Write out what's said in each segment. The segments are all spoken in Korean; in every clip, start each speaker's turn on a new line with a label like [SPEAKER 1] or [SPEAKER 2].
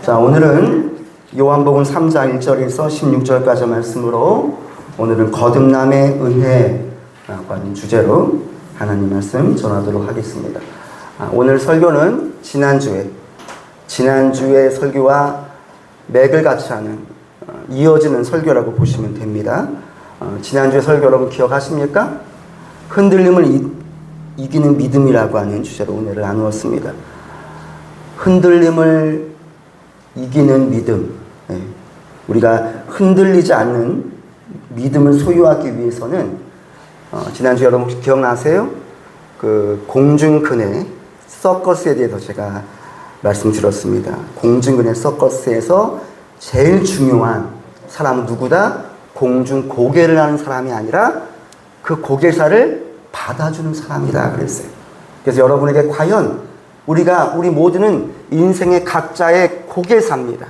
[SPEAKER 1] 자, 오늘은 요한복음 3장 1절에서 16절까지 말씀으로 오늘은 거듭남의 은혜라고 하는 주제로 하나님 말씀 전하도록 하겠습니다. 오늘 설교는 지난주의 설교와 맥을 같이 하는 이어지는 설교라고 보시면 됩니다. 지난주의 설교 여러분 기억하십니까? 흔들림을 이기는 믿음이라고 하는 주제로 오늘을 나누었습니다. 흔들림을 이기는 믿음. 우리가 흔들리지 않는 믿음을 소유하기 위해서는 지난주 여러분 혹시 기억나세요? 그 공중근해 서커스에 대해서 제가 말씀드렸습니다. 공중근해 서커스에서 제일 중요한 사람은 누구다? 공중고개를 하는 사람이 아니라 그 고개사를 받아주는 사람이다 그랬어요. 그래서 여러분에게 과연 우리 모두는 인생의 각자의 고개사입니다.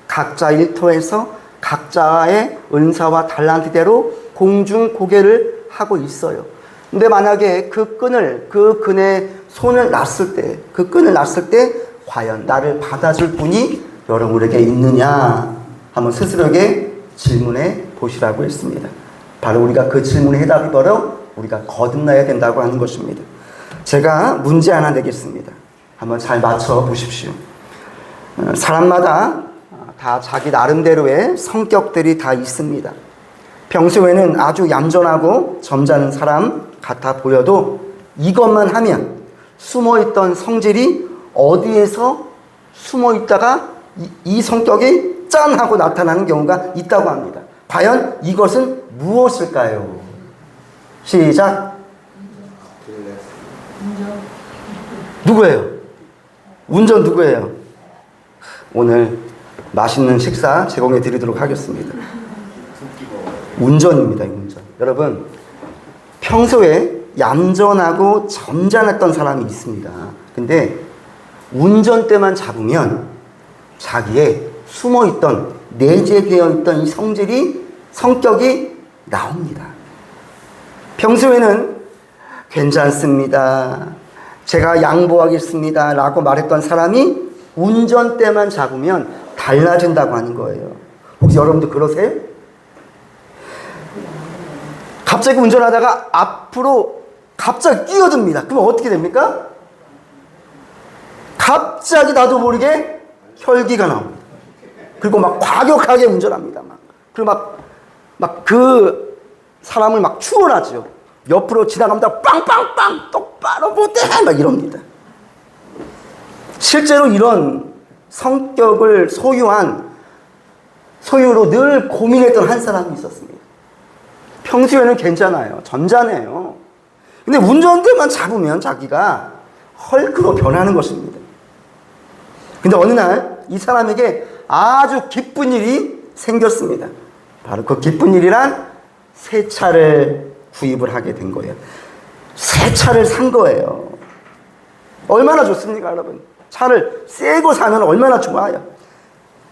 [SPEAKER 1] 각자 일터에서 각자의 은사와 달란트대로 공중고개를 하고 있어요. 근데 만약에 그 끈에 손을 놨을 때 과연 나를 받아줄 분이 여러분에게 있느냐 한번 스스로에게 질문해 보시라고 했습니다. 바로 우리가 그 질문의 해답이 바로 우리가 거듭나야 된다고 하는 것입니다. 제가 문제 하나 내겠습니다. 한번 잘 맞춰 보십시오. 사람마다 다 자기 나름대로의 성격들이 다 있습니다. 평소에는 아주 얌전하고 점잖은 사람 같아 보여도 이것만 하면 숨어있던 성질이 어디에서 숨어있다가 이 성격이 짠 하고 나타나는 경우가 있다고 합니다. 과연 이것은 무엇일까요? 시작. 누구예요? 운전 누구예요? 오늘 맛있는 식사 제공해 드리도록 하겠습니다. 운전입니다. 운전. 여러분 평소에 얌전하고 점잖았던 사람이 있습니다. 근데 운전대만 잡으면 자기의 숨어있던 내재되어 있던 이 성격이 나옵니다. 평소에는 괜찮습니다. 제가 양보하겠습니다. 라고 말했던 사람이 운전대만 잡으면 달라진다고 하는 거예요. 혹시 여러분도 그러세요? 갑자기 운전하다가 앞으로 갑자기 끼어듭니다. 그러면 어떻게 됩니까? 갑자기 나도 모르게 혈기가 나옵니다. 그리고 막 과격하게 운전합니다. 그리고 막 그 사람을 막 추월하죠. 옆으로 지나갑니다. 빵빵빵 똑바로 못해 막 이럽니다. 실제로 이런 성격을 소유로 늘 고민했던 한 사람이 있었습니다. 평소에는 괜찮아요. 점잖아요. 근데 운전대만 잡으면 자기가 헐크로 변하는 것입니다. 근데 어느 날 이 사람에게 아주 기쁜 일이 생겼습니다. 바로 그 기쁜 일이란 새 차를 구입을 하게 된 거예요. 새 차를 산 거예요. 얼마나 좋습니까, 여러분? 차를 새 거 사면 얼마나 좋아요.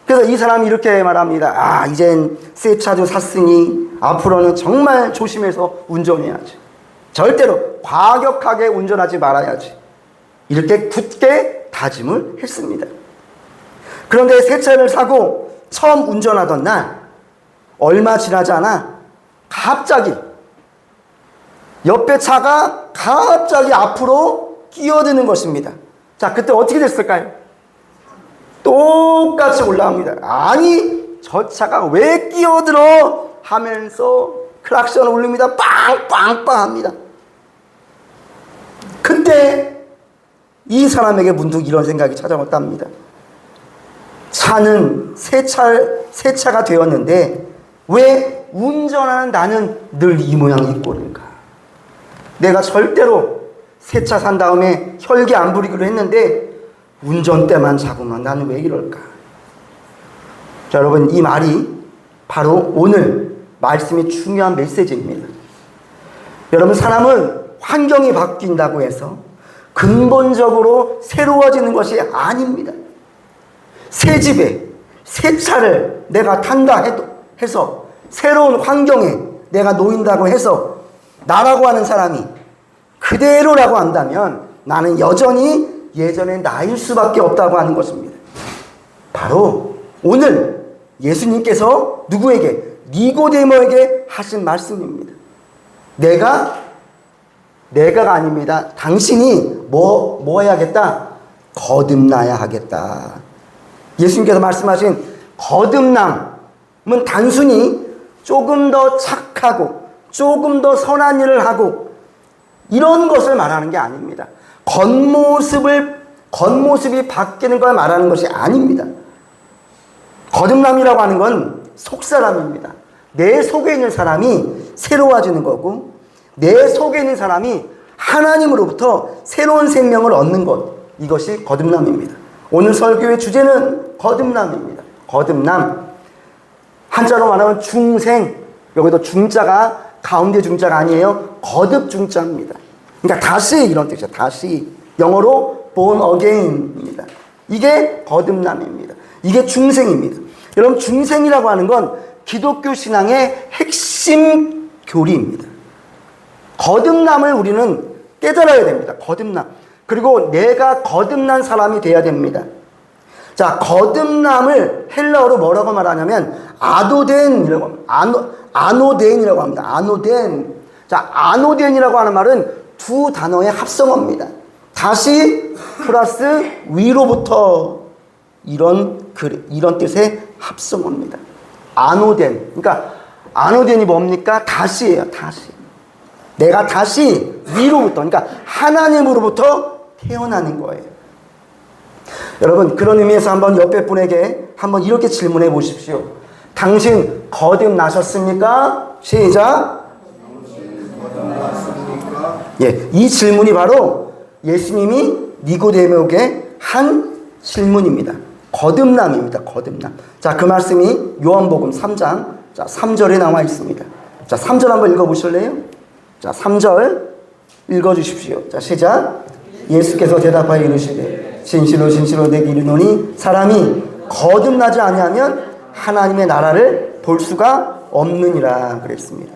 [SPEAKER 1] 그래서 이 사람이 이렇게 말합니다. 이젠 새 차도 샀으니 앞으로는 정말 조심해서 운전해야지. 절대로 과격하게 운전하지 말아야지. 이렇게 굳게 다짐을 했습니다. 그런데 새 차를 사고 처음 운전하던 날 얼마 지나지 않아 갑자기 옆에 차가 갑자기 앞으로 끼어드는 것입니다. 자, 그때 어떻게 됐을까요? 똑같이 올라옵니다. 아니, 저 차가 왜 끼어들어? 하면서 클락션을 울립니다. 빵빵빵 합니다. 그때 이 사람에게 문득 이런 생각이 찾아왔답니다. 차는 새 차가 되었는데 왜 운전하는 나는 늘 이 모양 이 꼴인가? 내가 절대로 새 차 산 다음에 혈기 안 부리기로 했는데 운전대만 잡으면 나는 왜 이럴까? 자, 여러분 이 말이 바로 오늘 말씀의 중요한 메시지입니다. 여러분 사람은 환경이 바뀐다고 해서 근본적으로 새로워지는 것이 아닙니다. 새 집에 새 차를 내가 탄다 해서 새로운 환경에 내가 놓인다고 해서 나라고 하는 사람이 그대로라고 한다면 나는 여전히 예전의 나일 수밖에 없다고 하는 것입니다. 바로 오늘 예수님께서 누구에게? 니고데모에게 하신 말씀입니다. 내가가 아닙니다. 당신이 뭐 해야겠다? 거듭나야 하겠다. 예수님께서 말씀하신 거듭남은 단순히 조금 더 착하고 조금 더 선한 일을 하고 이런 것을 말하는 게 아닙니다. 겉모습이 바뀌는 걸 말하는 것이 아닙니다. 거듭남이라고 하는 건 속사람입니다. 내 속에 있는 사람이 새로워지는 거고 내 속에 있는 사람이 하나님으로부터 새로운 생명을 얻는 것, 이것이 거듭남입니다. 오늘 설교의 주제는 거듭남입니다. 거듭남. 한자로 말하면 중생. 여기도 중자가 가운데 중자가 아니에요. 거듭 중자입니다. 그러니까 다시 이런 뜻이죠. 다시. 영어로 born again입니다. 이게 거듭남입니다. 이게 중생입니다. 여러분, 중생이라고 하는 건 기독교 신앙의 핵심 교리입니다. 거듭남을 우리는 깨달아야 됩니다. 거듭남. 그리고 내가 거듭난 사람이 돼야 됩니다. 자, 거듭남을 헬라어로 뭐라고 말하냐면 아노덴이라고 합니다. 아노덴이라고 합니다. 아노덴. 자, 아노덴이라고 하는 말은 두 단어의 합성어입니다. 다시 플러스 위로부터 이런 뜻의 합성어입니다. 아노덴. 그러니까 아노덴이 뭡니까? 다시예요. 다시. 내가 다시 위로부터, 그러니까 하나님으로부터 태어나는 거예요. 여러분, 그런 의미에서 한번 옆에 분에게 한번 이렇게 질문해 보십시오. 당신 거듭나셨습니까? 시작. 예, 이 질문이 바로 예수님이 니고데모에게 한 질문입니다. 거듭남입니다. 거듭남. 자, 그 말씀이 요한복음 3장 3절에 나와 있습니다. 자, 3절 한번 읽어보실래요? 자, 3절 읽어주십시오. 자, 시작. 예수께서 대답하여 이르시되 진실로 진실로 내게 이르노니 사람이 거듭나지 아니하면 하나님의 나라를 볼 수가 없느니라 그랬습니다.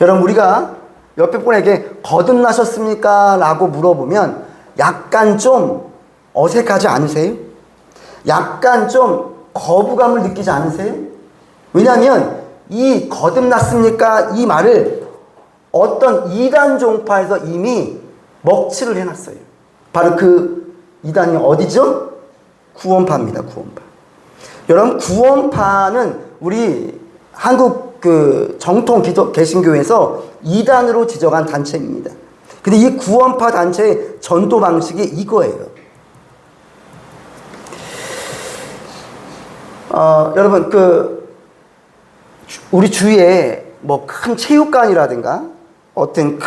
[SPEAKER 1] 여러분, 우리가 옆에 분에게 거듭나셨습니까? 라고 물어보면 약간 좀 어색하지 않으세요? 약간 좀 거부감을 느끼지 않으세요? 왜냐하면 이 거듭났습니까? 이 말을 어떤 이단 종파에서 이미 먹칠을 해놨어요. 바로 그 이단이 어디죠? 구원파입니다. 구원파. 여러분, 구원파는 우리 한국 그 정통 개신교에서 이단으로 지정한 단체입니다. 근데 이 구원파 단체의 전도 방식이 이거예요. 여러분, 우리 주위에 뭐 큰 체육관이라든가 어떤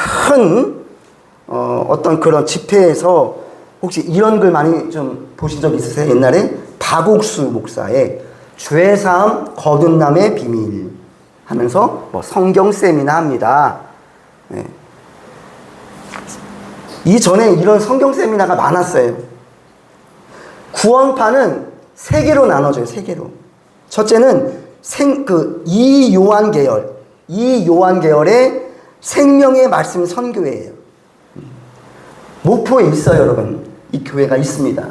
[SPEAKER 1] 어떤 그런 집회에서 혹시 이런 글 많이 좀 보신 적 있으세요? 옛날에 박옥수 목사의 죄사함 거듭남의 비밀 하면서 뭐 성경 세미나 합니다. 네. 이전에 이런 성경 세미나가 많았어요. 구원파는 세 개로 나눠져요. 세 개로. 첫째는 이요한 계열의 생명의 말씀 선교회예요. 목포에 있어요, 여러분. 이 교회가 있습니다.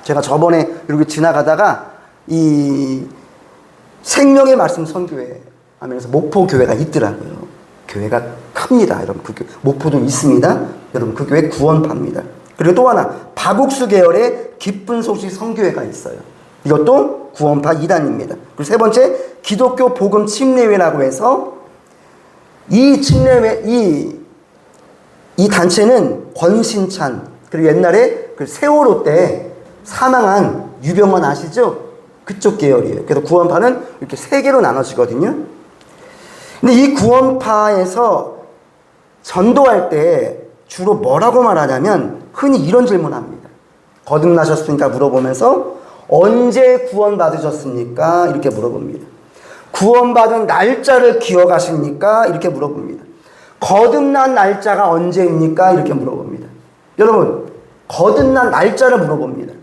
[SPEAKER 1] 제가 저번에 이렇게 지나가다가 이 생명의 말씀 선교회 하면서 목포 교회가 있더라고요. 교회가 큽니다, 여러분. 목포도 있습니다. 여러분, 그 교회 구원파입니다. 그리고 또 하나, 박옥수 계열의 기쁜 소식 선교회가 있어요. 이것도 구원파 2단입니다. 그리고 세 번째, 기독교 복음 침례회라고 해서 이 침례회, 이 단체는 권신찬, 그리고 옛날에 그 세월호 때 사망한 유병헌 아시죠? 그쪽 계열이에요. 그래서 구원파는 이렇게 세 개로 나눠지거든요. 근데 이 구원파에서 전도할 때 주로 뭐라고 말하냐면 흔히 이런 질문을 합니다. 거듭나셨습니까? 물어보면서 언제 구원받으셨습니까? 이렇게 물어봅니다. 구원받은 날짜를 기억하십니까? 이렇게 물어봅니다. 거듭난 날짜가 언제입니까? 이렇게 물어봅니다. 여러분, 거듭난 날짜를 물어봅니다.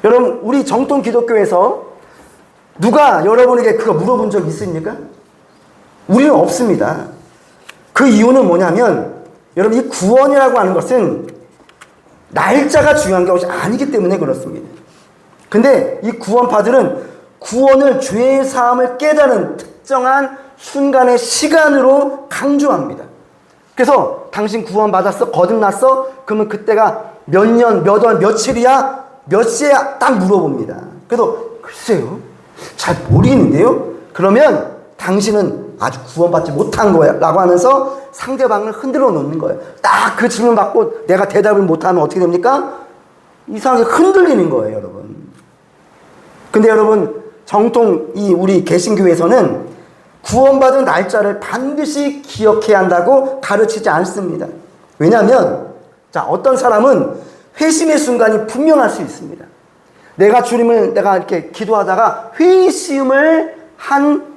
[SPEAKER 1] 여러분, 우리 정통 기독교에서 누가 여러분에게 그거 물어본 적 있습니까? 우리는 없습니다. 그 이유는 뭐냐면 여러분, 이 구원이라고 하는 것은 날짜가 중요한 것이 아니기 때문에 그렇습니다. 근데 이 구원파들은 구원을 죄의 사함을 깨달은 특정한 순간의 시간으로 강조합니다. 그래서 당신 구원받았어? 거듭났어? 그러면 그때가 몇 년, 몇 월, 며칠이야? 몇 시야? 딱 물어봅니다. 그래서 글쎄요, 잘 모르겠는데요? 그러면 당신은 아주 구원받지 못한 거야 라고 하면서 상대방을 흔들어 놓는 거예요. 딱 그 질문 받고 내가 대답을 못하면 어떻게 됩니까? 이상하게 흔들리는 거예요, 여러분. 근데 여러분, 정통 우리 개신교에서는 구원받은 날짜를 반드시 기억해야 한다고 가르치지 않습니다. 왜냐하면 어떤 사람은 회심의 순간이 분명할 수 있습니다. 내가 이렇게 기도하다가 회심을 한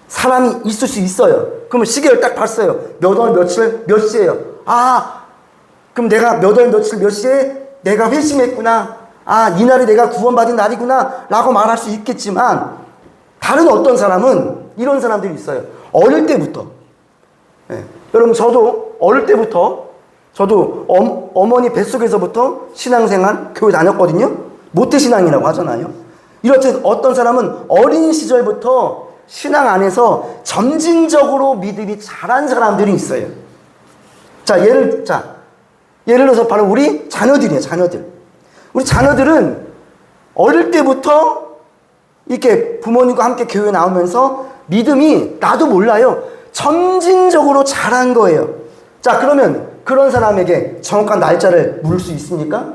[SPEAKER 1] 사람이 있을 수 있어요. 그러면 시계를 딱 봤어요. 몇 월 며칠 몇 시예요. 그럼 내가 몇 월 며칠 몇 시에 내가 회심했구나. 이날이 내가 구원받은 날이구나 라고 말할 수 있겠지만, 다른 어떤 사람은 이런 사람들이 있어요. 어릴 때부터. 여러분, 저도 어릴 때부터 어머니 뱃속에서부터 신앙생활 교회 다녔거든요. 모태신앙이라고 하잖아요. 이렇듯 어떤 사람은 어린 시절부터 신앙 안에서 점진적으로 믿음이 자란 사람들이 있어요. 예를 들어서 바로 우리 자녀들이에요. 우리 자녀들은 어릴 때부터 이렇게 부모님과 함께 교회 나오면서 믿음이 나도 몰라요. 점진적으로 자란 거예요. 그러면 그런 사람에게 정확한 날짜를 물을 수 있습니까?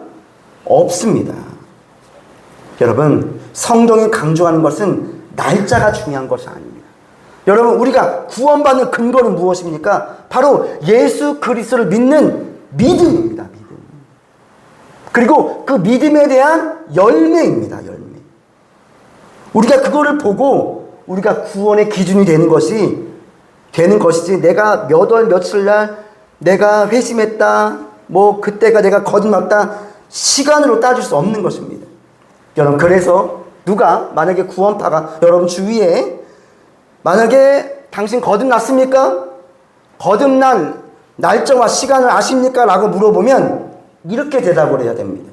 [SPEAKER 1] 없습니다. 여러분, 성경이 강조하는 것은 날짜가 중요한 것이 아닙니다. 여러분, 우리가 구원받는 근거는 무엇입니까? 바로 예수 그리스도를 믿는 믿음입니다. 믿음. 그리고 그 믿음에 대한 열매입니다. 열매. 우리가 그거를 보고 우리가 구원의 기준이 되는 것이지, 내가 몇 월 며칠 날 내가 회심했다, 그때가 내가 거듭났다, 시간으로 따질 수 없는 것입니다. 여러분, 그래서 만약에 구원파가 여러분 주위에 만약에 당신 거듭났습니까? 거듭난 날짜와 시간을 아십니까? 라고 물어보면 이렇게 대답을 해야 됩니다.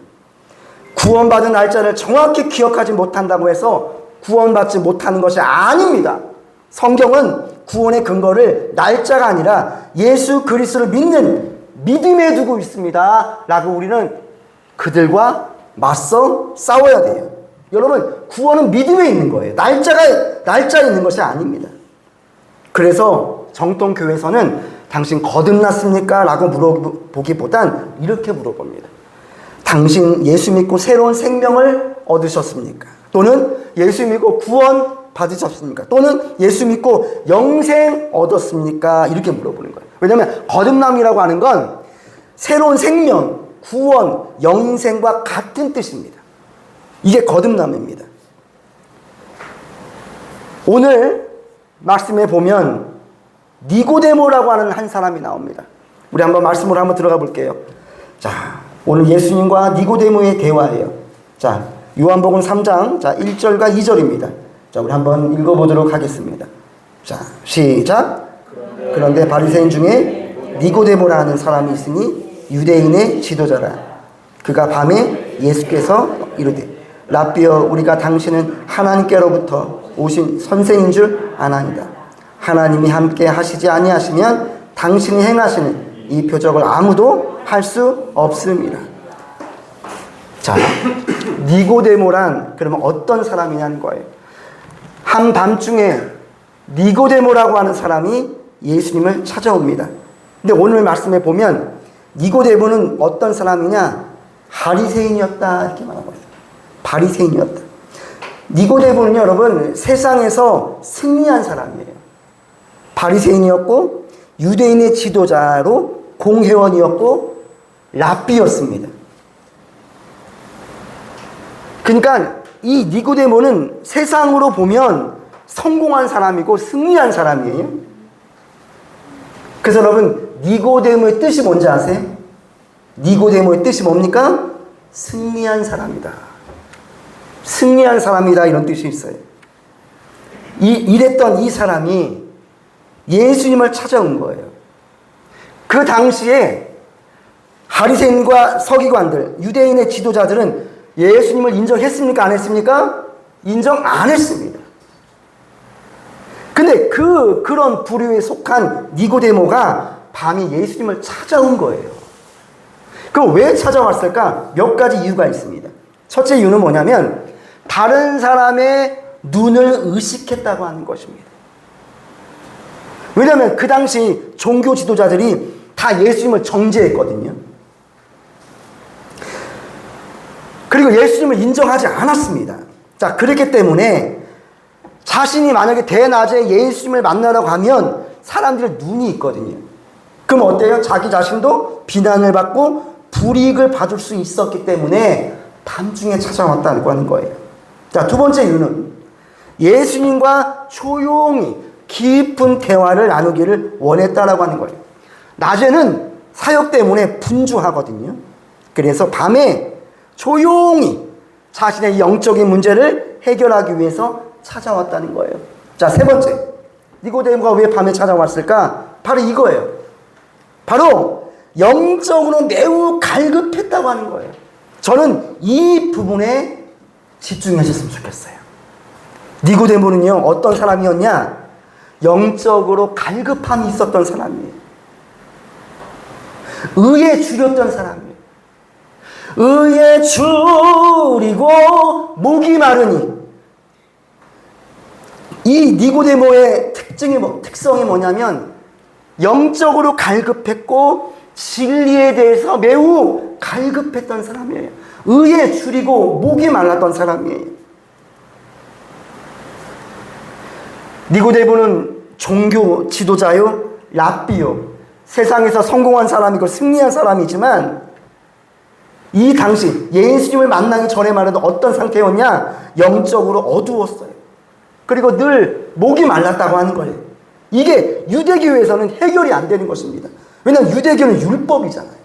[SPEAKER 1] 구원받은 날짜를 정확히 기억하지 못한다고 해서 구원받지 못하는 것이 아닙니다. 성경은 구원의 근거를 날짜가 아니라 예수 그리스도를 믿는 믿음에 두고 있습니다 라고 우리는 그들과 맞서 싸워야 돼요. 여러분, 구원은 믿음에 있는 거예요. 날짜에 있는 것이 아닙니다. 그래서 정통교회에서는 당신 거듭났습니까? 라고 물어보기보단 이렇게 물어봅니다. 당신 예수 믿고 새로운 생명을 얻으셨습니까? 또는 예수 믿고 구원 받으셨습니까? 또는 예수 믿고 영생 얻었습니까? 이렇게 물어보는 거예요. 왜냐하면 거듭남이라고 하는 건 새로운 생명, 구원, 영생과 같은 뜻입니다. 이게 거듭남입니다. 오늘 말씀에 보면 니고데모라고 하는 한 사람이 나옵니다. 우리 한번 말씀으로 한번 들어가 볼게요. 오늘 예수님과 니고데모의 대화예요. 요한복음 3장 1절과 2절입니다. 우리 한번 읽어보도록 하겠습니다. 시작. 그런데 바리새인 중에 니고데모라 하는 사람이 있으니 유대인의 지도자라. 그가 밤에 예수께서 이르되 랍비여, 우리가 당신은 하나님께로부터 오신 선생인 줄 아나이다. 하나님이 함께 하시지 아니하시면 당신이 행하시는 이 표적을 아무도 할 수 없습니다. 니고데모란 그러면 어떤 사람이냐는 거예요. 한밤중에 니고데모라고 하는 사람이 예수님을 찾아옵니다. 근데 오늘 말씀에 보면 니고데모는 어떤 사람이냐? 바리새인이었다 이렇게 말하고 있어요. 바리새인이었다. 니고데모는요, 여러분, 세상에서 승리한 사람이에요. 바리새인이었고 유대인의 지도자로 공회원이었고 랍비였습니다. 그러니까 이 니고데모는 세상으로 보면 성공한 사람이고 승리한 사람이에요. 그래서 여러분, 니고데모의 뜻이 뭔지 아세요? 니고데모의 뜻이 뭡니까? 승리한 사람이다. 승리한 사람이다, 이런 뜻이 있어요. 이랬던 이 사람이 예수님을 찾아온 거예요. 그 당시에 바리새인과 서기관들, 유대인의 지도자들은 예수님을 인정했습니까? 안 했습니까? 인정 안 했습니다. 근데 그런 부류에 속한 니고데모가 밤에 예수님을 찾아온 거예요. 그럼 왜 찾아왔을까? 몇 가지 이유가 있습니다. 첫째 이유는 뭐냐면 다른 사람의 눈을 의식했다고 하는 것입니다. 왜냐하면 그 당시 종교 지도자들이 다 예수님을 정죄했거든요. 그리고 예수님을 인정하지 않았습니다. 자, 그렇기 때문에 자신이 만약에 대낮에 예수님을 만나러 가면 사람들의 눈이 있거든요. 그럼 어때요? 자기 자신도 비난을 받고 불이익을 받을 수 있었기 때문에 밤중에 찾아왔다고 하는 거예요. 자, 두 번째 이유는 예수님과 조용히 깊은 대화를 나누기를 원했다라고 하는 거예요. 낮에는 사역 때문에 분주하거든요. 그래서 밤에 조용히 자신의 영적인 문제를 해결하기 위해서 찾아왔다는 거예요. 자, 세 번째. 니고데모가 왜 밤에 찾아왔을까? 바로 이거예요. 바로 영적으로 매우 갈급했다고 하는 거예요. 저는 이 부분에 집중하셨으면 좋겠어요. 니고데모는요, 어떤 사람이었냐? 영적으로 갈급함이 있었던 사람이에요. 의에 줄였던 사람이에요. 의에 줄이고 목이 마르니. 이 니고데모의 특성이 뭐냐면 영적으로 갈급했고 진리에 대해서 매우 갈급했던 사람이에요. 의에 줄이고 목이 말랐던 사람이에요. 니고데모는 종교 지도자요, 랍비요, 세상에서 성공한 사람이고 승리한 사람이지만 이 당시 예수님을 만나기 전에 말하던 어떤 상태였냐? 영적으로 어두웠어요. 그리고 늘 목이 말랐다고 하는 거예요. 이게 유대교에서는 해결이 안 되는 것입니다. 왜냐하면 유대교는 율법이잖아요.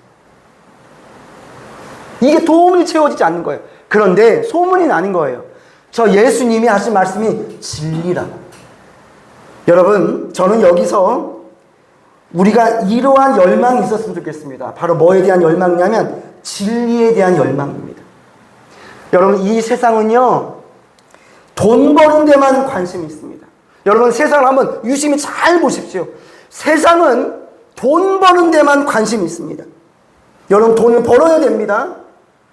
[SPEAKER 1] 이게 도움이 채워지지 않는 거예요. 그런데 소문이 나는 거예요. 저 예수님이 하신 말씀이 진리라고. 여러분, 저는 여기서 우리가 이러한 열망이 있었으면 좋겠습니다. 바로 뭐에 대한 열망이냐면 진리에 대한 열망입니다. 여러분, 이 세상은요, 돈 버는 데만 관심이 있습니다. 여러분, 세상을 한번 유심히 잘 보십시오. 세상은 돈 버는 데만 관심이 있습니다. 여러분, 돈을 벌어야 됩니다.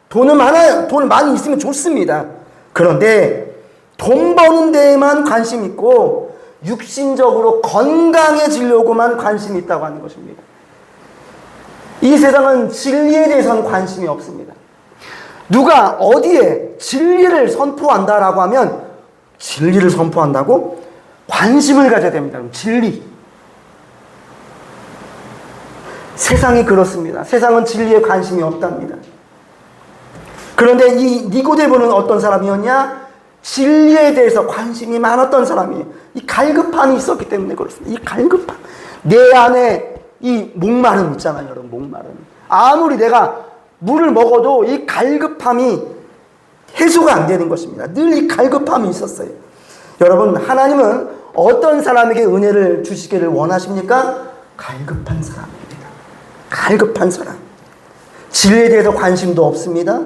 [SPEAKER 1] 돈은 많아요. 돈을 많이 있으면 좋습니다. 그런데 돈 버는 데에만 관심이 있고 육신적으로 건강해지려고만 관심이 있다고 하는 것입니다. 이 세상은 진리에 대해서는 관심이 없습니다. 누가 어디에 진리를 선포한다라고 하면 진리를 선포한다고 관심을 가져야 됩니다. 진리. 세상이 그렇습니다. 세상은 진리에 관심이 없답니다. 그런데 이 니고데모는 어떤 사람이었냐? 진리에 대해서 관심이 많았던 사람이에요. 이 갈급함이 있었기 때문에 그렇습니다. 이 갈급함. 내 안에 이 목마름 있잖아요, 여러분. 목마름. 아무리 내가 물을 먹어도 이 갈급함이 해소가 안 되는 것입니다. 늘 이 갈급함이 있었어요. 여러분, 하나님은 어떤 사람에게 은혜를 주시기를 원하십니까? 갈급한 사람입니다. 갈급한 사람. 진리에 대해서 관심도 없습니다.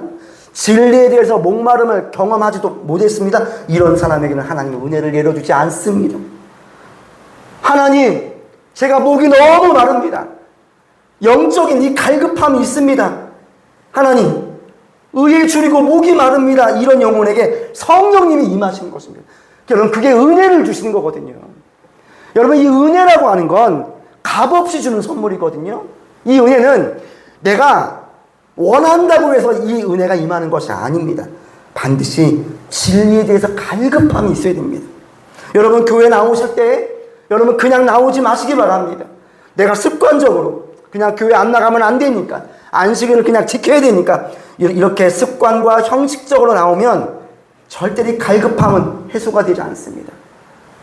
[SPEAKER 1] 진리에 대해서 목마름을 경험하지도 못했습니다. 이런 사람에게는 하나님은 은혜를 내려주지 않습니다. 하나님, 제가 목이 너무 마릅니다. 영적인 이 갈급함이 있습니다. 하나님, 의에 줄이고 목이 마릅니다. 이런 영혼에게 성령님이 임하시는 것입니다. 여러분, 그게 은혜를 주시는 거거든요. 여러분, 이 은혜라고 하는 건 값없이 주는 선물이거든요. 이 은혜는 내가 원한다고 해서 이 은혜가 임하는 것이 아닙니다. 반드시 진리에 대해서 갈급함이 있어야 됩니다. 여러분, 교회 나오실 때 여러분 그냥 나오지 마시기 바랍니다. 내가 습관적으로 그냥 교회 안 나가면 안 되니까, 안식일을 그냥 지켜야 되니까 이렇게 습관과 형식적으로 나오면 절대로 이 갈급함은 해소가 되지 않습니다.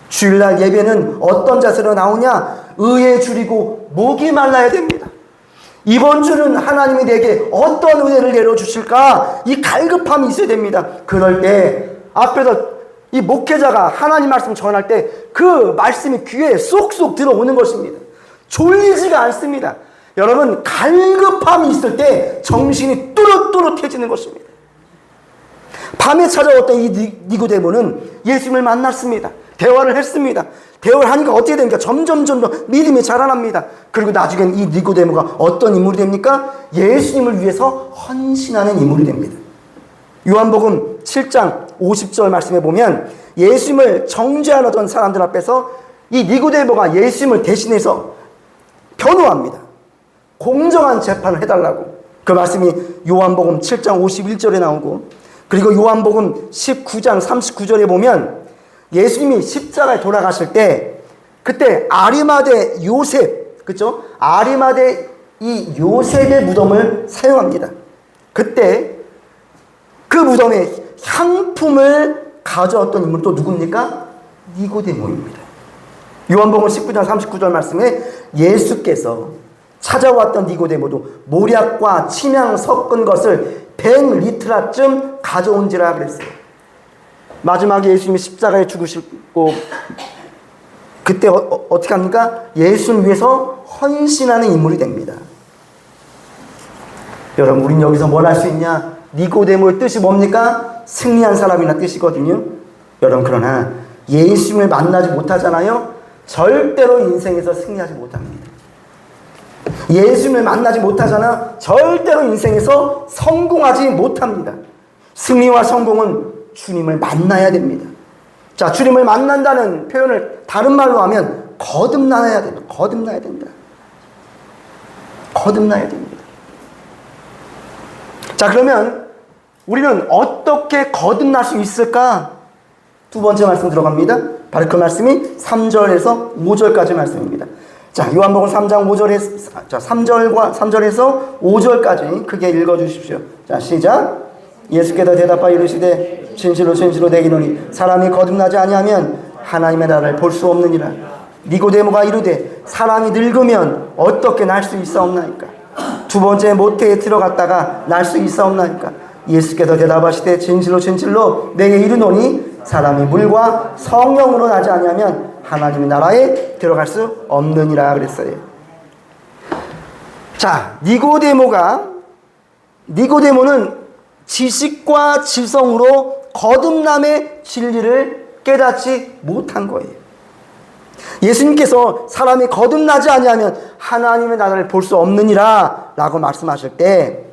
[SPEAKER 1] 주일날 예배는 어떤 자세로 나오냐? 의에 줄이고 목이 말라야 됩니다. 이번 주는 하나님이 내게 어떤 은혜를 내려주실까? 이 갈급함이 있어야 됩니다. 그럴 때 앞에서 이 목회자가 하나님 말씀 전할 때 그 말씀이 귀에 쏙쏙 들어오는 것입니다. 졸리지가 않습니다. 여러분, 갈급함이 있을 때 정신이 뚜렷뚜렷해지는 것입니다. 밤에 찾아왔던 이 니고데모는 예수님을 만났습니다. 대화를 했습니다. 대화를 하니까 어떻게 됩니까? 점점 믿음이 자라납니다. 그리고 나중엔 이 니고데모가 어떤 인물이 됩니까? 예수님을 위해서 헌신하는 인물이 됩니다. 요한복음 7장 50절 말씀에 보면 예수님을 정죄하던 사람들 앞에서 이 니고데모가 예수님을 대신해서 변호합니다. 공정한 재판을 해달라고. 그 말씀이 요한복음 7장 51절에 나오고, 그리고 요한복음 19장 39절에 보면 예수님이 십자가에 돌아가실 때 그때 아리마대 요셉, 그렇죠? 아리마대 이 요셉의 무덤을 사용합니다. 그때 그 무덤에 향품을 가져왔던 인물은 또 누굽니까? 니고데모입니다. 요한복음 19장 39절 말씀에 예수께서 찾아왔던 니고데모도 모략과 침향 섞은 것을 100리트라쯤 가져온지라 그랬어요. 마지막에 예수님이 십자가에 죽으시고 그때 어떻게 합니까? 예수를 위해서 헌신하는 인물이 됩니다. 여러분, 우린 여기서 뭘 할 수 있냐? 니고데모의 뜻이 뭡니까? 승리한 사람이나 뜻이거든요. 여러분, 그러나 예수님을 만나지 못하잖아요. 절대로 인생에서 승리하지 못합니다. 예수님을 만나지 못하잖아. 절대로 인생에서 성공하지 못합니다. 승리와 성공은 주님을 만나야 됩니다. 자, 주님을 만난다는 표현을 다른 말로 하면 거듭나야 됩니다. 거듭나야 된다. 거듭나야 됩니다. 자, 그러면 우리는 어떻게 거듭날 수 있을까? 두 번째 말씀 들어갑니다. 바로 그 말씀이 3절에서 5절까지 말씀입니다. 자, 요한복음 3장 3절에서 5절까지 크게 읽어주십시오. 자, 시작. 예수께서 대답하여 이르시되 진실로 진실로 내기노니 사람이 거듭나지 아니하면 하나님의 나라를 볼 수 없느니라. 니고데모가 이르되 사람이 늙으면 어떻게 날 수 있사옵나이까? 두 번째 모태에 들어갔다가 날 수 있사옵나이까? 예수께서 대답하시되 진실로 진실로 내게 이르노니 사람이 물과 성령으로 나지 아니하면 하나님의 나라에 들어갈 수 없느니라 그랬어요. 자, 니고데모는 지식과 지성으로 거듭남의 진리를 깨닫지 못한 거예요. 예수님께서 사람이 거듭나지 아니하면 하나님의 나라를 볼 수 없느니라 라고 말씀하실 때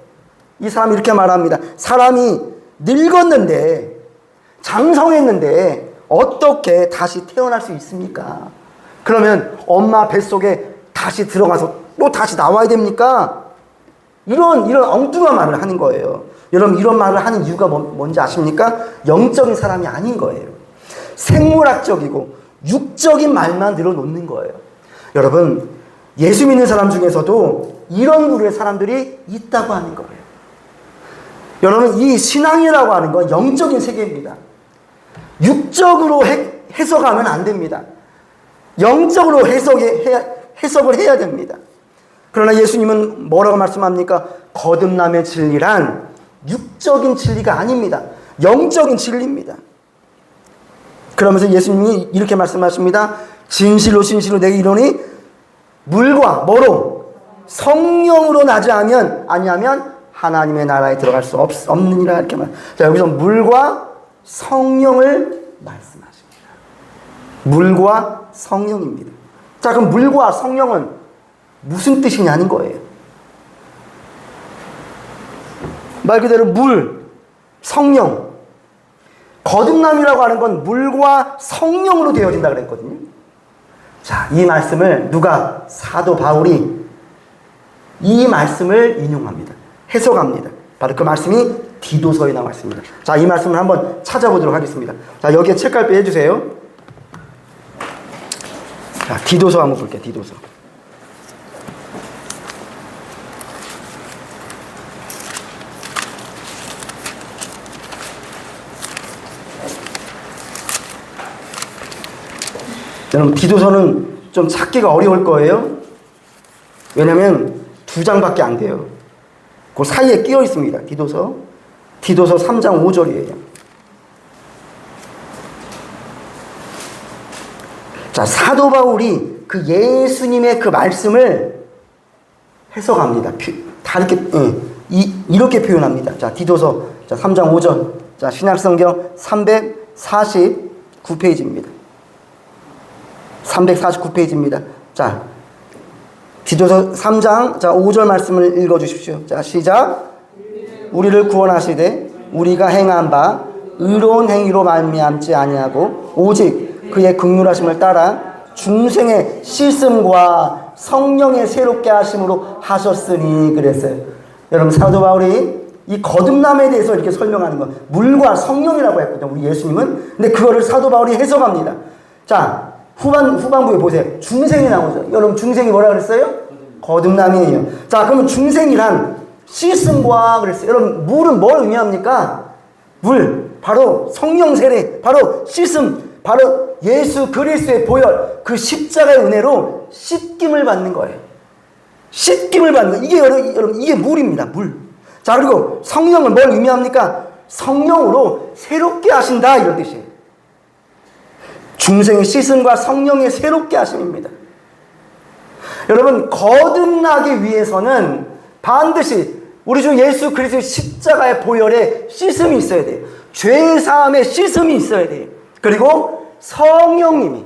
[SPEAKER 1] 이 사람이 이렇게 말합니다. 사람이 늙었는데 장성했는데 어떻게 다시 태어날 수 있습니까? 그러면 엄마 뱃속에 다시 들어가서 또 다시 나와야 됩니까? 이런 엉뚱한 말을 하는 거예요. 여러분, 이런 말을 하는 이유가 뭔지 아십니까? 영적인 사람이 아닌 거예요. 생물학적이고 육적인 말만 늘어놓는 거예요. 여러분, 예수 믿는 사람 중에서도 이런 부류의 사람들이 있다고 하는 거예요. 여러분, 이 신앙이라고 하는 건 영적인 세계입니다. 육적으로 해석하면 안 됩니다. 영적으로 해석을 해야 됩니다. 그러나 예수님은 뭐라고 말씀합니까? 거듭남의 진리란 육적인 진리가 아닙니다. 영적인 진리입니다. 그러면서 예수님이 이렇게 말씀하십니다. 진실로 진실로 내게 이르노니 물과 뭐로? 성령으로 나지 아니하면 하나님의 나라에 들어갈 수 없느니라 이렇게 말. 자, 여기서 물과 성령을 말씀하십니다. 물과 성령입니다. 자, 그럼 물과 성령은 무슨 뜻이냐는 거예요. 말 그대로 물, 성령. 거듭남이라고 하는 건 물과 성령으로 되어진다 그랬거든요. 자, 이 말씀을 사도 바울이 이 말씀을 인용합니다. 해석합니다. 바로 그 말씀이 디도서에 나와 있습니다. 자, 이 말씀을 한번 찾아보도록 하겠습니다. 자, 여기에 책갈피 해주세요. 자, 디도서 한번 볼게요. 디도서. 여러분, 디도서는 좀 찾기가 어려울 거예요. 왜냐면 2장밖에 안 돼요. 그 사이에 끼어 있습니다. 디도서 3장 5절이에요. 자, 사도 바울이 그 예수님의 그 말씀을 해석합니다. 다 이렇게 표현합니다. 자, 디도서 3장 5절. 자, 신약성경 349페이지입니다. 349페이지입니다. 자, 디도서 3장, 자, 5절 말씀을 읽어주십시오. 자, 시작. 우리를 구원하시되 우리가 행한 바 의로운 행위로 말미암지 아니하고 오직 그의 긍휼하심을 따라 중생의 씻음과 성령의 새롭게 하심으로 하셨으니 그랬어요. 여러분, 사도 바울이 이 거듭남에 대해서 이렇게 설명하는 거, 물과 성령이라고 했거든요, 우리 예수님은. 근데 그거를 사도 바울이 해석합니다. 자, 후반부에 보세요. 중생이 나오죠. 여러분, 중생이 뭐라 그랬어요? 거듭남이에요. 자, 그러면 중생이란 씻음과 그랬어요. 여러분, 물은 뭘 의미합니까? 물, 바로 성령 세례, 바로 씻음, 바로 예수 그리스도의 보혈, 그 십자가의 은혜로 씻김을 받는 거예요. 씻김을 받는 거예요. 이게 여러분, 이게 물입니다. 물. 자, 그리고 성령은 뭘 의미합니까? 성령으로 새롭게 하신다, 이런 뜻이에요. 중생의 씻음과 성령의 새롭게 하심입니다. 여러분, 거듭나기 위해서는 반드시 우리 주 예수 그리스도의 십자가의 보혈에 씻음이 있어야 돼요. 죄사함의 씻음이 있어야 돼요. 그리고 성령님이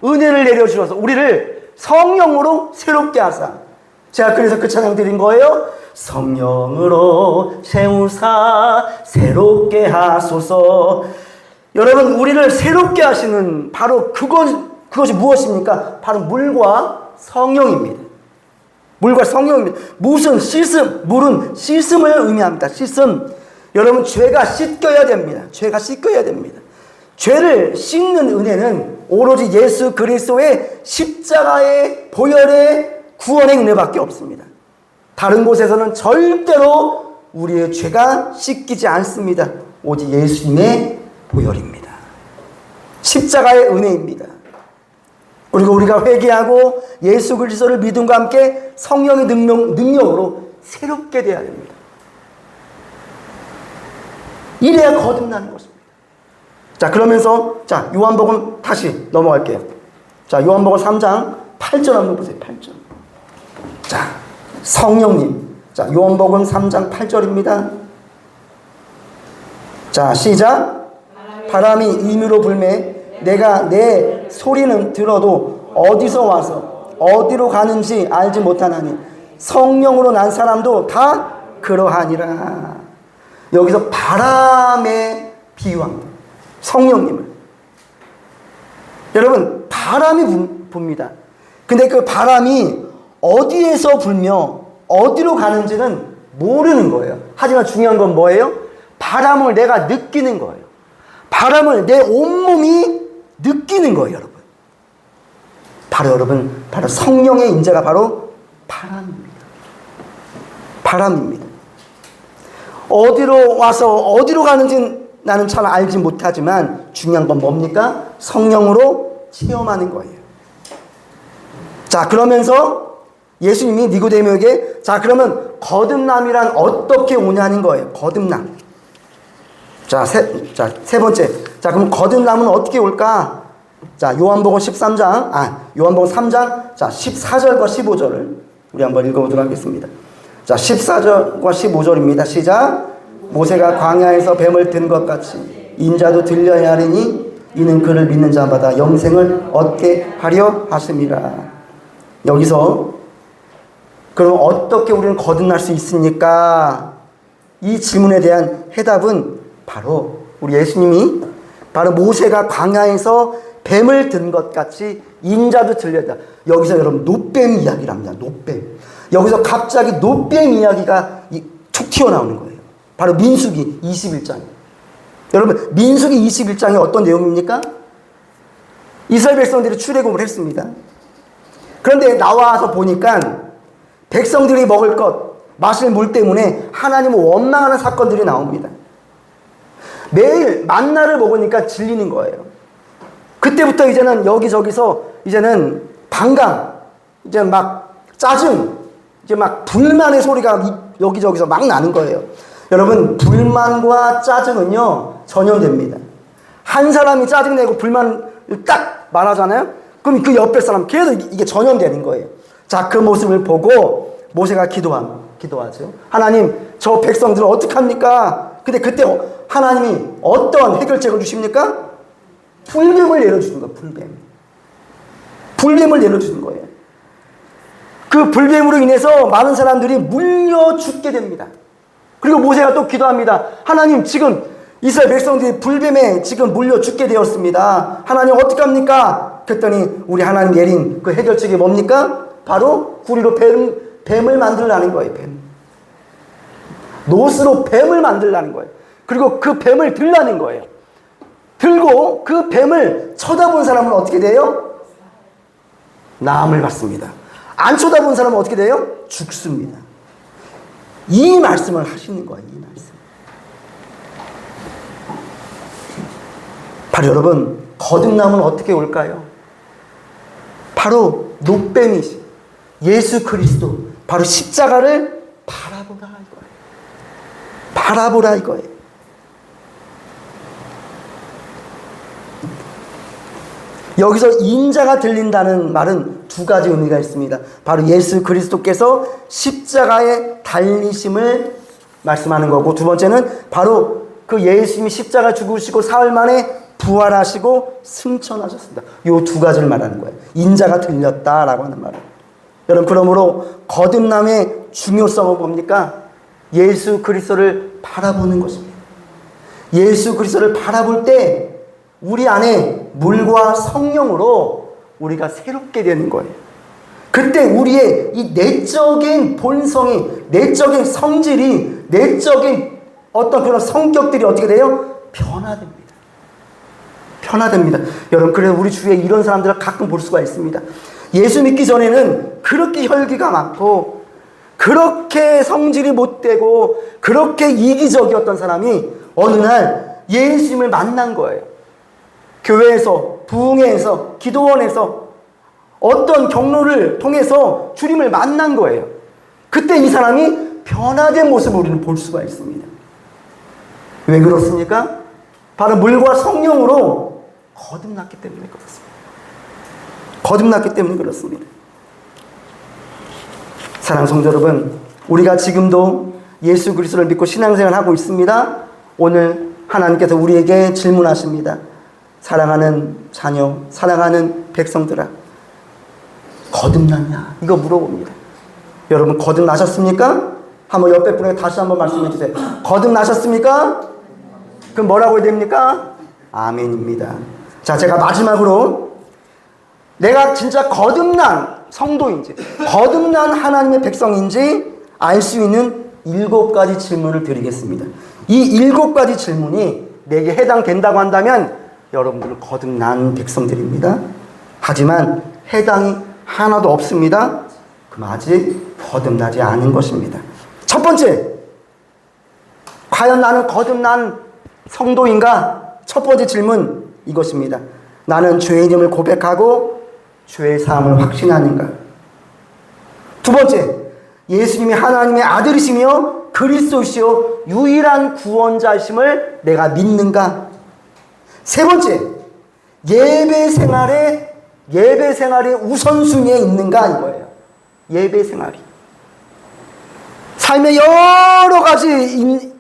[SPEAKER 1] 은혜를 내려주셔서 우리를 성령으로 새롭게 하사, 제가 그래서 그 찬양 드린 거예요. 성령으로 세우사 새롭게 하소서. 여러분, 우리를 새롭게 하시는 바로 그것이 무엇입니까? 바로 물과 성령입니다. 물과 성령입니다. 무슨 씻음? 물은 씻음을 의미합니다. 씻음. 여러분, 죄가 씻겨야 됩니다. 죄가 씻겨야 됩니다. 죄를 씻는 은혜는 오로지 예수 그리스도의 십자가의 보혈의 구원의 은혜밖에 없습니다. 다른 곳에서는 절대로 우리의 죄가 씻기지 않습니다. 오직 예수님의 보혈입니다. 십자가의 은혜입니다. 그리고 우리가 회개하고 예수 그리스도를 믿음과 함께 성령의 능력으로 새롭게 되어야 됩니다. 이래야 거듭나는 것입니다. 자, 그러면서 자, 요한복음 다시 넘어갈게요. 자, 요한복음 3장 8절 한번 보세요. 8절. 자, 성령님. 자, 요한복음 3장 8절입니다. 자, 시작. 바람이 임의로 불매 내가 내 소리는 들어도 어디서 와서 어디로 가는지 알지 못하나니 성령으로 난 사람도 다 그러하니라. 여기서 바람에 비유합니다. 성령님을. 여러분, 바람이 붑니다. 근데 그 바람이 어디에서 불며 어디로 가는지는 모르는 거예요. 하지만 중요한 건 뭐예요? 바람을 내가 느끼는 거예요. 바람을 내 온몸이 느끼는 거예요, 여러분. 바로 성령의 임재가 바로 바람입니다. 바람입니다. 어디로 와서 어디로 가는지는 나는 잘 알지 못하지만 중요한 건 뭡니까? 성령으로 체험하는 거예요. 자, 그러면서 예수님이 니고데모에게 자, 그러면 거듭남이란 어떻게 오냐는 거예요. 거듭남. 자, 세 번째. 자, 그럼 거듭남은 어떻게 올까? 자, 요한복음 3장, 자, 14절과 15절을 우리 한번 읽어보도록 하겠습니다. 자, 14절과 15절입니다. 시작. 모세가 광야에서 뱀을 든 것 같이 인자도 들려야 하리니 이는 그를 믿는 자마다 영생을 얻게 하려 하심이라. 여기서 그럼 어떻게 우리는 거듭날 수 있습니까? 이 질문에 대한 해답은 바로 우리 예수님이 바로 모세가 광야에서 뱀을 든 것 같이 인자도 들려다. 여기서 여러분 놋뱀 이야기를 합니다. 놋뱀. 여기서 갑자기 놋뱀 이야기가 툭 튀어나오는 거예요. 바로 민수기 21장. 여러분, 민수기 21장이 어떤 내용입니까? 이스라엘 백성들이 출애굽을 했습니다. 그런데 나와서 보니까 백성들이 먹을 것, 마실 물 때문에 하나님을 원망하는 사건들이 나옵니다. 매일 만나를 먹으니까 질리는 거예요. 그때부터 이제는 여기저기서 이제는 반감, 이제 막 짜증, 이제 막 불만의 소리가 여기저기서 막 나는 거예요. 여러분, 불만과 짜증은요 전염됩니다. 한 사람이 짜증내고 불만을 딱 말하잖아요. 그럼 그 옆에 사람 계속 이게 전염되는 거예요. 자, 그 모습을 보고 모세가 기도하죠. 하나님, 저 백성들은 어떡합니까? 근데 그때 하나님이 어떤 해결책을 주십니까? 불뱀을 내려주는 거예요. 불뱀을 내려주는 거예요. 그 불뱀으로 인해서 많은 사람들이 물려 죽게 됩니다. 그리고 모세가 또 기도합니다. 하나님, 지금 이스라엘 백성들이 불뱀에 지금 물려 죽게 되었습니다. 하나님 어떡합니까? 그랬더니 우리 하나님 내린 그 해결책이 뭡니까? 바로 구리로 뱀을 만들라는 거예요. 노스로 뱀을 만들라는 거예요. 그리고 그 뱀을 들라는 거예요. 들고 그 뱀을 쳐다본 사람은 어떻게 돼요? 나음을 받습니다. 안 쳐다본 사람은 어떻게 돼요? 죽습니다. 이 말씀을 하시는 거예요. 이 말씀. 바로 여러분, 거듭남은 어떻게 올까요? 바로 녹뱀이시 예수 그리스도, 바로 십자가를 바라보라 이거예요. 바라보라 이거예요. 여기서 인자가 들린다는 말은 두 가지 의미가 있습니다. 바로 예수 그리스도께서 십자가에 달리심을 말씀하는 거고, 두 번째는 바로 그 예수님이 십자가 죽으시고 사흘 만에 부활하시고 승천하셨습니다. 이 두 가지를 말하는 거예요. 인자가 들렸다라고 하는 말은. 여러분, 그러므로 거듭남의 중요성은 뭡니까? 예수 그리스도를 바라보는 것입니다. 예수 그리스도를 바라볼 때 우리 안에 물과 성령으로 우리가 새롭게 되는 거예요. 그때 우리의 이 내적인 본성이, 내적인 성질이, 내적인 어떤 그런 성격들이 어떻게 돼요? 변화됩니다. 변화됩니다. 여러분, 그래서 우리 주위에 이런 사람들을 가끔 볼 수가 있습니다. 예수 믿기 전에는 그렇게 혈기가 많고, 그렇게 성질이 못되고, 그렇게 이기적이었던 사람이 어느 날 예수님을 만난 거예요. 교회에서, 부흥회에서, 기도원에서 어떤 경로를 통해서 주님을 만난 거예요. 그때 이 사람이 변화된 모습을 우리는 볼 수가 있습니다. 왜 그렇습니까? 바로 물과 성령으로 거듭났기 때문에 그렇습니다. 거듭났기 때문에 그렇습니다. 사랑하는 성도 여러분, 우리가 지금도 예수 그리스도를 믿고 신앙생활을 하고 있습니다. 오늘 하나님께서 우리에게 질문하십니다. 사랑하는 자녀, 사랑하는 백성들아, 거듭났냐? 이거 물어봅니다. 여러분, 거듭나셨습니까? 한번 옆에 분에게 다시 한번 말씀해 주세요. 거듭나셨습니까? 그럼 뭐라고 해야 됩니까? 아멘입니다. 자, 제가 마지막으로 내가 진짜 거듭난 성도인지, 거듭난 하나님의 백성인지 알 수 있는 7가지 질문을 드리겠습니다. 이 7가지 질문이 내게 해당된다고 한다면 여러분들은 거듭난 백성들입니다. 하지만 해당이 하나도 없습니다. 그럼 아직 거듭나지 않은 것입니다. 첫 번째, 과연 나는 거듭난 성도인가? 첫 번째 질문 이것입니다. 나는 죄인임을 고백하고 죄의 사함을 확신하는가? 두 번째, 예수님이 하나님의 아들이시며 그리스도시요 유일한 구원자이심을 내가 믿는가? 세 번째, 예배 생활이 우선순위에 있는가 이거예요. 예배 생활이. 삶의 여러 가지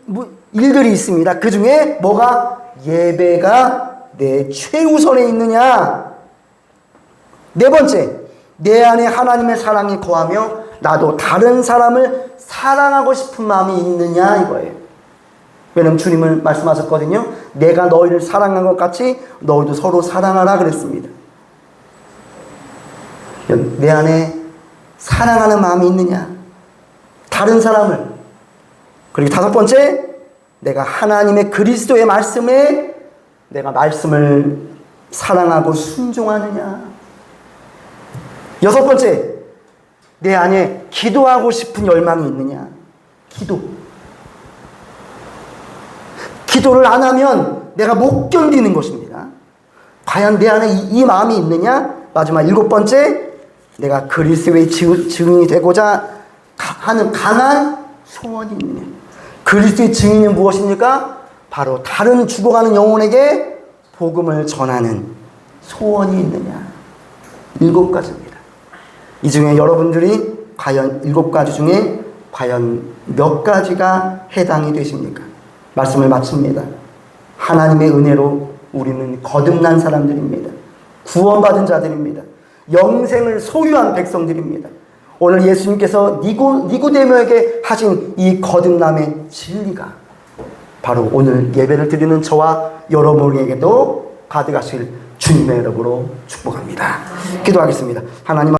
[SPEAKER 1] 일들이 있습니다. 그 중에 뭐가? 예배가 내 최우선에 있느냐? 네 번째, 내 안에 하나님의 사랑이 거하며 나도 다른 사람을 사랑하고 싶은 마음이 있느냐 이거예요. 왜냐하면 주님은 말씀하셨거든요. 내가 너희를 사랑한 것 같이 너희도 서로 사랑하라 그랬습니다. 내 안에 사랑하는 마음이 있느냐? 다른 사람을. 그리고 다섯 번째, 내가 하나님의 그리스도의 말씀에 내가 말씀을 사랑하고 순종하느냐? 여섯 번째, 내 안에 기도하고 싶은 열망이 있느냐? 기도를 안 하면 내가 못 견디는 것입니다. 과연 내 안에 이 마음이 있느냐? 마지막 7번째, 내가 그리스도의 증인이 되고자 하는 강한 소원이 있느냐? 그리스도의 증인은 무엇입니까? 바로 다른 죽어가는 영혼에게 복음을 전하는 소원이 있느냐? 7가지입니다. 이 중에 여러분들이 과연 7가지 중에 과연 몇 가지가 해당이 되십니까? 말씀을 마칩니다. 하나님의 은혜로 우리는 거듭난 사람들입니다. 구원받은 자들입니다. 영생을 소유한 백성들입니다. 오늘 예수님께서 니고데모에게 하신 이 거듭남의 진리가 바로 오늘 예배를 드리는 저와 여러분에게도 가득하실 주님의 이름으로 축복합니다. 기도하겠습니다. 하나님